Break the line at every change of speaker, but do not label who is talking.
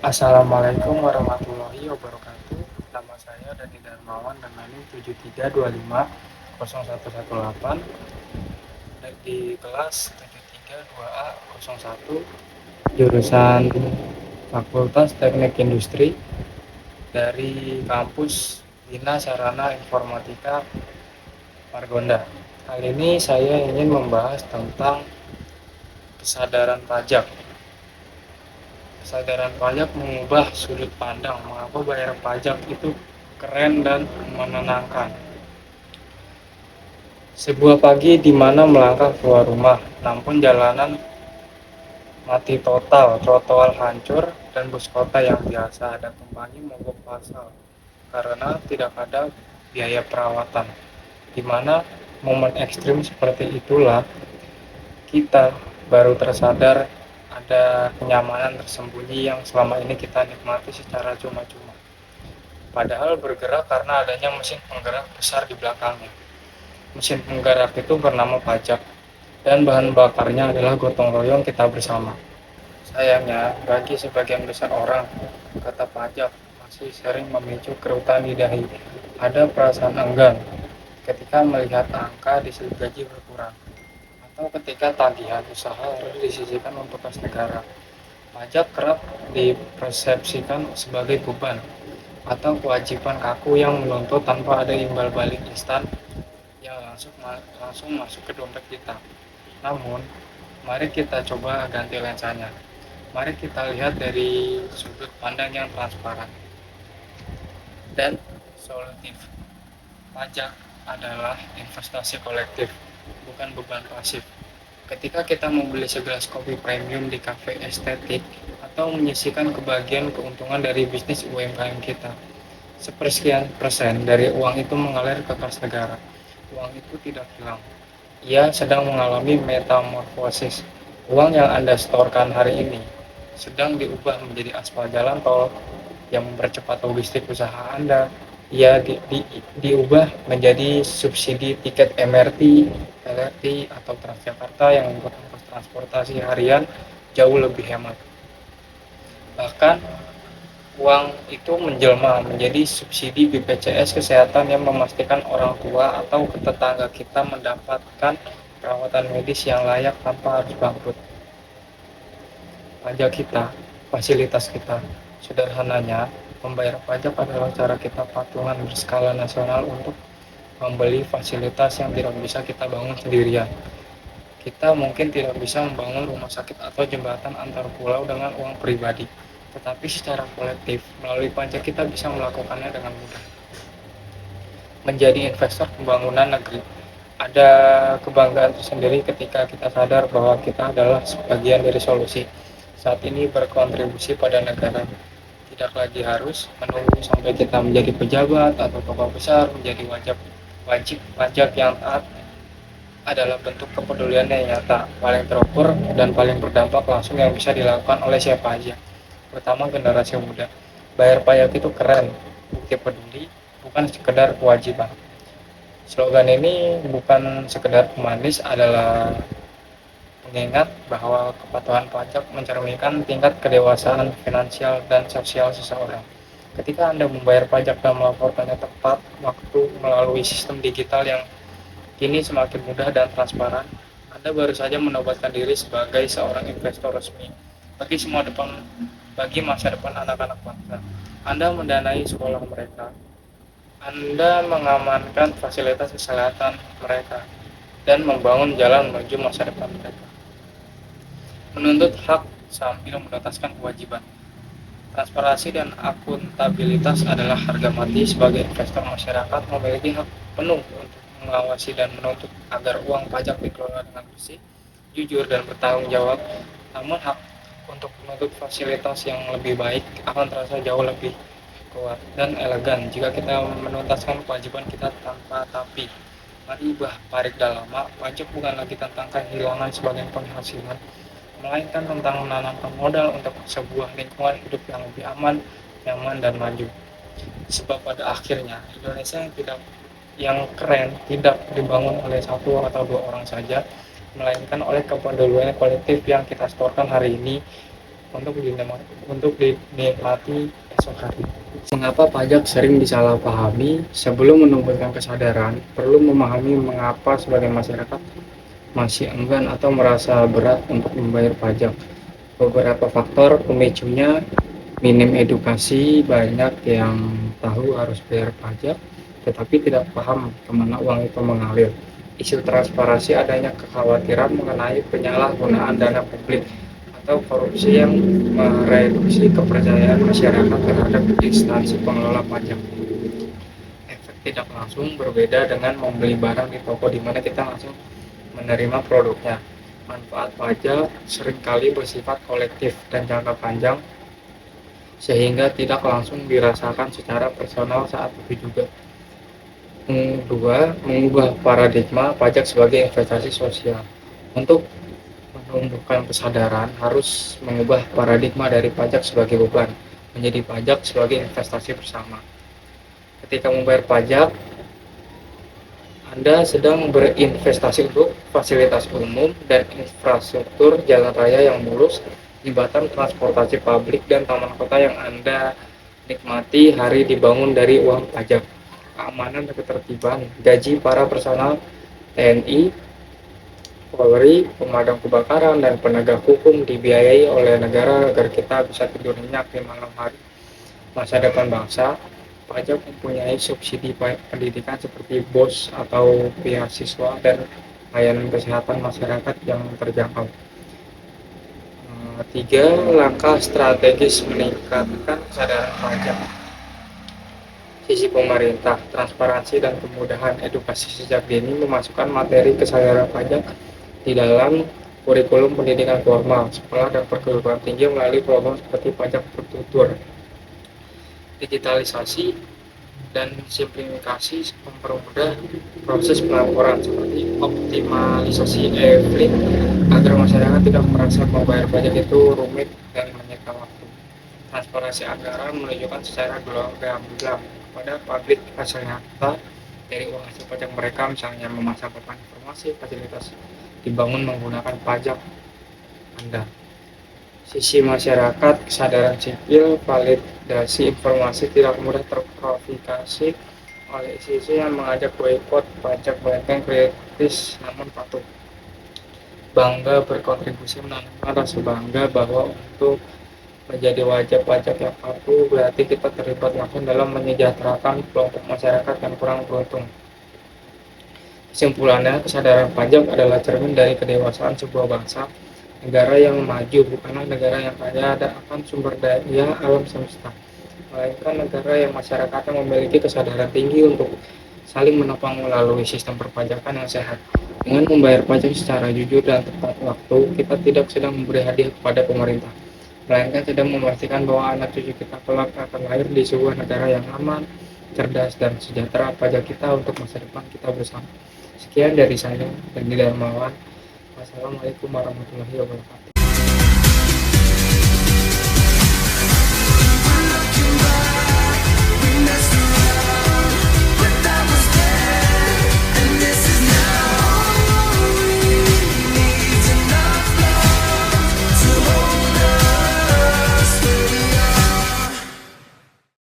Assalamualaikum warahmatullahi wabarakatuh. Nama saya Dani Darmawan dan NIM 73250118 di kelas 732A01 jurusan Fakultas Teknik Industri dari kampus Bina Sarana Informatika Margonda. Kali ini saya ingin membahas tentang kesadaran pajak. Kesadaran pajak mengubah sudut pandang mengapa bayar pajak itu keren dan menenangkan. Sebuah pagi di mana melangkah keluar rumah, namun jalanan mati total, trotoar hancur, dan bus kota yang biasa ada kembali mogok pasal karena tidak ada biaya perawatan. Di mana momen ekstrim seperti itulah kita baru tersadar ada kenyamanan tersembunyi yang selama ini kita nikmati secara cuma-cuma. Padahal bergerak karena adanya mesin penggerak besar di belakangnya. Mesin penggerak itu bernama pajak, dan bahan bakarnya adalah gotong royong kita bersama. Sayangnya, bagi sebagian besar orang, kata pajak masih sering memicu kerutan di dahi. Ada perasaan enggan ketika melihat angka di slip gaji berkurang, atau ketika tagihan usaha harus disisihkan untuk kas negara. Pajak kerap dipersepsikan sebagai beban atau kewajiban kaku yang menuntut tanpa ada imbal balik instan yang langsung masuk ke dompet kita. Namun, mari kita coba ganti lensanya. Mari kita lihat dari sudut pandang yang transparan dan solutif. Pajak adalah investasi kolektif, bukan beban pasif. Ketika kita membeli segelas kopi premium di kafe estetik atau menyisihkan kebagian keuntungan dari bisnis UMKM kita, sepersekian persen dari uang itu mengalir ke kas negara. Uang itu tidak hilang. Ia sedang mengalami metamorfosis. Uang yang Anda setorkan hari ini sedang diubah menjadi aspal jalan tol yang mempercepat logistik usaha Anda. Ia diubah menjadi subsidi tiket MRT, LRT, atau Transjakarta yang membuat ongkos transportasi harian jauh lebih hemat. Bahkan uang itu menjelma menjadi subsidi BPJS Kesehatan yang memastikan orang tua atau tetangga kita mendapatkan perawatan medis yang layak tanpa harus bangkrut. Pajak kita, fasilitas kita. Sederhananya, membayar pajak adalah cara kita patungan berskala nasional untuk membeli fasilitas yang tidak bisa kita bangun sendirian. Kita mungkin tidak bisa membangun rumah sakit atau jembatan antar pulau dengan uang pribadi, tetapi secara kolektif, melalui pajak kita bisa melakukannya dengan mudah. Menjadi investor pembangunan negeri. Ada kebanggaan tersendiri ketika kita sadar bahwa kita adalah sebagian dari solusi. Saat ini berkontribusi pada negara. Tidak lagi harus menunggu sampai kita menjadi pejabat atau tokoh besar menjadi wajib pajak yang taat adalah bentuk kepedulian yang nyata, paling terukur dan paling berdampak langsung yang bisa dilakukan oleh siapa aja, terutama generasi muda. Bayar pajak itu keren, bukti peduli, bukan sekedar kewajiban. Slogan ini bukan sekedar pemanis, adalah mengingat bahwa kepatuhan pajak mencerminkan tingkat kedewasaan finansial dan sosial seseorang. Ketika Anda membayar pajak dan melaporkannya tepat waktu melalui sistem digital yang kini semakin mudah dan transparan, Anda baru saja menobatkan diri sebagai seorang investor resmi bagi masa depan anak-anak bangsa. Anda mendanai sekolah mereka, Anda mengamankan fasilitas kesehatan mereka, dan membangun jalan menuju masa depan mereka. Menuntut hak sambil menuntaskan kewajiban. Transparansi dan akuntabilitas adalah harga mati. Sebagai investor, masyarakat memiliki hak penuh untuk mengawasi dan menuntut agar uang pajak dikelola dengan bersih, jujur, dan bertanggung jawab. Namun hak untuk menuntut fasilitas yang lebih baik akan terasa jauh lebih kuat dan elegan jika kita menuntaskan kewajiban kita tanpa tapi. Mari parik lama, pajak bukan lagi tentang kehilangan sebagian penghasilan, melainkan tentang menanamkan modal untuk sebuah lingkungan hidup yang lebih aman, nyaman, dan maju. Sebab pada akhirnya, Indonesia yang keren tidak dibangun oleh satu atau dua orang saja, melainkan oleh kepedulian kolektif yang kita setorkan hari ini untuk dinikmati esok hari. Mengapa pajak sering disalahpahami? Sebelum menumbuhkan kesadaran, perlu memahami mengapa sebagian masyarakat masih enggan atau merasa berat untuk membayar pajak. Beberapa faktor pemicunya: minim edukasi, banyak yang tahu harus bayar pajak, tetapi tidak paham kemana uang itu mengalir. Isu transparansi, adanya kekhawatiran mengenai penyalahgunaan dana publik atau korupsi yang mereduksi kepercayaan masyarakat terhadap instansi pengelola pajak. Efek tidak langsung berbeda dengan membeli barang di toko di mana kita langsung menerima produknya. Manfaat pajak seringkali bersifat kolektif dan jangka panjang, sehingga tidak langsung dirasakan secara personal saat itu juga. Kedua, mengubah paradigma pajak sebagai investasi sosial. Untuk menumbuhkan kesadaran, harus mengubah paradigma dari pajak sebagai beban menjadi pajak sebagai investasi bersama. Ketika membayar pajak, Anda sedang berinvestasi untuk fasilitas umum dan infrastruktur jalan raya yang mulus, jembatan transportasi publik, dan taman kota yang Anda nikmati hari dibangun dari uang pajak. Keamanan dan ketertiban, gaji para personal TNI, Polri, pemadam kebakaran, dan penegak hukum dibiayai oleh negara agar kita bisa tidur nyenyak di malam hari. Masa depan bangsa, pajak mempunyai subsidi pendidikan seperti BOS atau beasiswa dan layanan kesehatan masyarakat yang terjangkau. Tiga, langkah strategis meningkatkan kesadaran pajak. Sisi pemerintah, transparansi dan kemudahan edukasi sejak dini, memasukkan materi kesadaran pajak di dalam kurikulum pendidikan formal, sekolah, dan perguruan tinggi melalui program seperti pajak bertutur. Digitalisasi dan simplifikasi mempermudah proses pelaporan seperti optimalisasi e-filing agar masyarakat tidak merasa membayar pajak itu rumit dan menyita waktu. Transparansi anggaran menunjukkan secara gamblang kepada publik hasil nyata dari uang hasil pajak mereka, misalnya memasang papan informasi fasilitas dibangun menggunakan pajak Anda. Sisi masyarakat, kesadaran sipil, validasi informasi tidak mudah terprovokasi oleh isu-isu yang mengajak boikot pajak, melainkan kritis namun patuh. Bangga berkontribusi, menanamkan rasa bangga bahwa untuk menjadi wajib pajak yang patuh berarti kita terlibat langsung dalam menyejahterakan kelompok masyarakat yang kurang beruntung. Kesimpulannya, kesadaran pajak adalah cermin dari kedewasaan sebuah bangsa. Negara yang maju bukanlah negara yang kaya akan sumber daya alam semesta, melainkan negara yang masyarakatnya memiliki kesadaran tinggi untuk saling menopang melalui sistem perpajakan yang sehat. Dengan membayar pajak secara jujur dan tepat waktu, kita tidak sedang memberi hadiah kepada pemerintah, melainkan sedang memastikan bahwa anak cucu kita kelak akan lahir di sebuah negara yang aman, cerdas, dan sejahtera. Pajak kita untuk masa depan kita bersama. Sekian dari saya, Dandi Darmawan. Wassalamualaikum warahmatullahi wabarakatuh.